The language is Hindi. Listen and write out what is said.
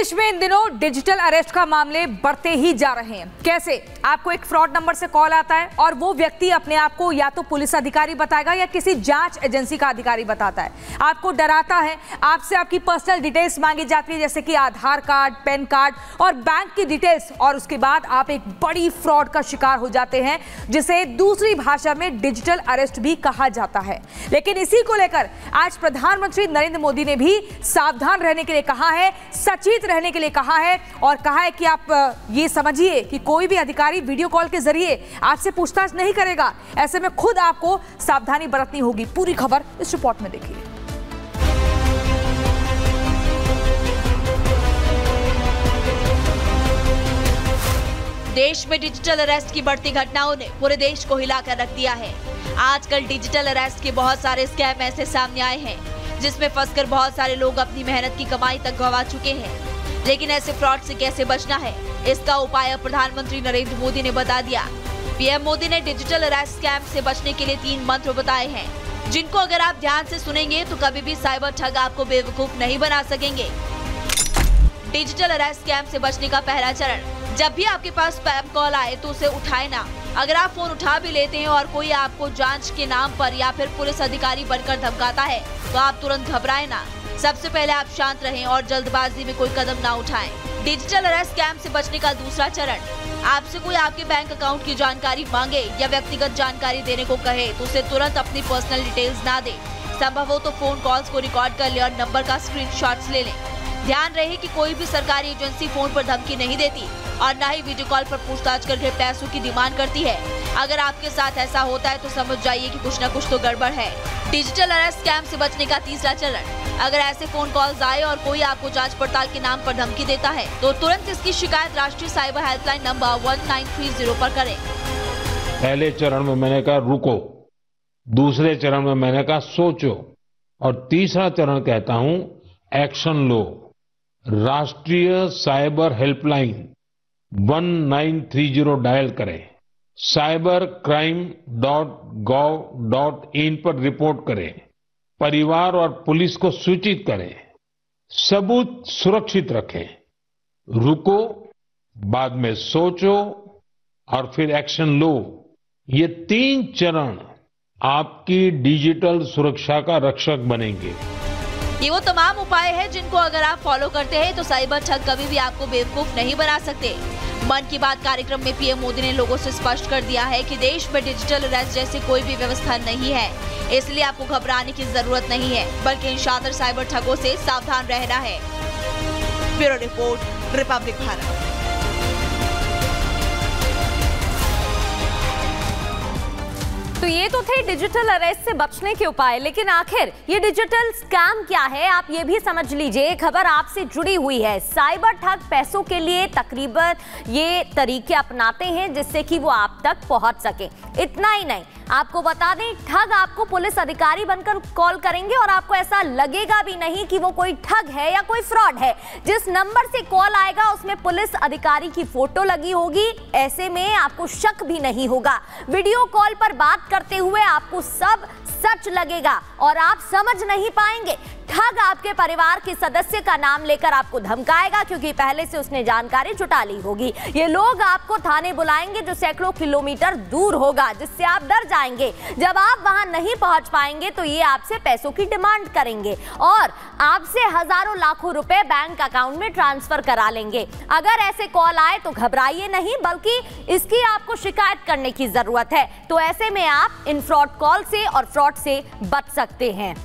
देश में इन दिनों डिजिटल अरेस्ट का मामले बढ़ते ही जा रहे हैं। कैसे? आपको एक फ्रॉड नंबर से कॉल आता है और वो व्यक्ति अपने आप को या तो पुलिस अधिकारी बताएगा या किसी जांच एजेंसी का अधिकारी बताता है, आपको डराता है, आपसे आपकी पर्सनल डिटेल्स मांगी जाती है जैसे कि आधार कार्ड, पैन कार्ड और बैंक की डिटेल्स, और उसके बाद आप एक बड़ी फ्रॉड का शिकार हो जाते हैं जिसे दूसरी भाषा में डिजिटल अरेस्ट भी कहा जाता है। लेकिन इसी को लेकर आज प्रधानमंत्री नरेंद्र मोदी ने भी सावधान रहने के लिए कहा है, सचेत रहने के लिए कहा है और कहा है कि आप ये समझिए कि कोई भी अधिकारी वीडियो कॉल के जरिए आपसे पूछताछ नहीं करेगा। ऐसे में खुद आपको सावधानी बरतनी होगी। पूरी खबर इस रिपोर्ट में देखिए। देश में डिजिटल अरेस्ट की बढ़ती घटनाओं ने पूरे देश को हिलाकर रख दिया है। आजकल डिजिटल अरेस्ट के बहुत सारे स्कैम ऐसे सामने आए हैं जिसमें फंसकर बहुत सारे लोग अपनी मेहनत की कमाई तक गंवा चुके हैं। लेकिन ऐसे फ्रॉड से कैसे बचना है, इसका उपाय प्रधानमंत्री नरेंद्र मोदी ने बता दिया। पीएम मोदी ने डिजिटल अरेस्ट स्कैम से बचने के लिए 3 मंत्र बताए हैं, जिनको अगर आप ध्यान से सुनेंगे तो कभी भी साइबर ठग आपको बेवकूफ नहीं बना सकेंगे। डिजिटल अरेस्ट स्कैम से बचने का पहला चरण, जब भी आपके पास स्पैम कॉल आए तो उसे उठाए ना। अगर आप फोन उठा भी लेते हैं और कोई आपको जांच के नाम पर या फिर पुलिस अधिकारी बनकर धमकाता है तो आप तुरंत घबराएं ना। सबसे पहले आप शांत रहें और जल्दबाजी में कोई कदम ना उठाएं। डिजिटल अरेस्ट स्कैम से बचने का दूसरा चरण, आपसे कोई आपके बैंक अकाउंट की जानकारी मांगे या व्यक्तिगत जानकारी देने को कहे तो उसे तुरंत अपनी पर्सनल डिटेल्स ना दे। संभव हो तो फोन कॉल्स को रिकॉर्ड कर ले और नंबर का स्क्रीनशॉट्स ले लें। ध्यान रहे कि कोई भी सरकारी एजेंसी फोन पर धमकी नहीं देती और न ही वीडियो कॉल पर पूछताछ करके पैसों की डिमांड करती है। अगर आपके साथ ऐसा होता है तो समझ जाइए कि कुछ न कुछ तो गड़बड़ है। डिजिटल अरेस्ट स्कैम से बचने का तीसरा चरण, अगर ऐसे फोन कॉल्स आए और कोई आपको जांच पड़ताल के नाम पर धमकी देता है तो तुरंत इसकी शिकायत राष्ट्रीय साइबर हेल्पलाइन नंबर 1930 पर करें। पहले चरण में मैंने कहा रुको, दूसरे चरण में मैंने कहा सोचो और तीसरा चरण कहता हूं एक्शन लो। राष्ट्रीय साइबर हेल्पलाइन 1930 डायल करें, cybercrime.gov.in पर रिपोर्ट करें, परिवार और पुलिस को सूचित करें, सबूत सुरक्षित रखें, रुको, बाद में सोचो और फिर एक्शन लो। ये 3 चरण आपकी डिजिटल सुरक्षा का रक्षक बनेंगे। ये वो तमाम उपाय हैं जिनको अगर आप फॉलो करते हैं तो साइबर ठग कभी भी आपको बेवकूफ नहीं बना सकते। मन की बात कार्यक्रम में पीएम मोदी ने लोगों से स्पष्ट कर दिया है कि देश में डिजिटल अरेस्ट जैसी कोई भी व्यवस्था नहीं है, इसलिए आपको घबराने की जरूरत नहीं है, बल्कि इन शातिर साइबर ठगों से सावधान रहना है। Bureau report, Republic Bharat. तो ये तो थे डिजिटल अरेस्ट से बचने के उपाय, लेकिन आखिर ये डिजिटल स्कैम क्या है, आप ये भी समझ लीजिए। खबर आपसे जुड़ी हुई है। साइबर ठग पैसों के लिए तकरीबन ये तरीके अपनाते हैं जिससे कि वो आप तक पहुंच सके। इतना ही नहीं, आपको बता दें, ठग आपको पुलिस अधिकारी बनकर कॉल करेंगे और आपको ऐसा लगेगा भी नहीं कि वो कोई ठग है या कोई फ्रॉड है। जिस नंबर से कॉल आएगा उसमें पुलिस अधिकारी की फोटो लगी होगी, ऐसे में आपको शक भी नहीं होगा। वीडियो कॉल पर बात करते हुए आपको सब सच लगेगा और आप समझ नहीं पाएंगे। ठग आपके परिवार के सदस्य का नाम लेकर आपको धमकाएगा क्योंकि पहले से उसने जानकारी जुटा ली होगी। ये लोग आपको थाने बुलाएंगे जो सैकड़ों किलोमीटर दूर होगा, जिससे आप डर जाएंगे। जब आप वहां नहीं पहुंच पाएंगे तो ये आपसे पैसों की डिमांड करेंगे और आपसे हजारों लाखों रुपए बैंक अकाउंट में ट्रांसफर करा लेंगे। अगर ऐसे कॉल आए तो घबराइए नहीं, बल्कि इसकी आपको शिकायत करने की जरूरत है। तो ऐसे में आप इन फ्रॉड कॉल से और फ्रॉड से बच सकते हैं।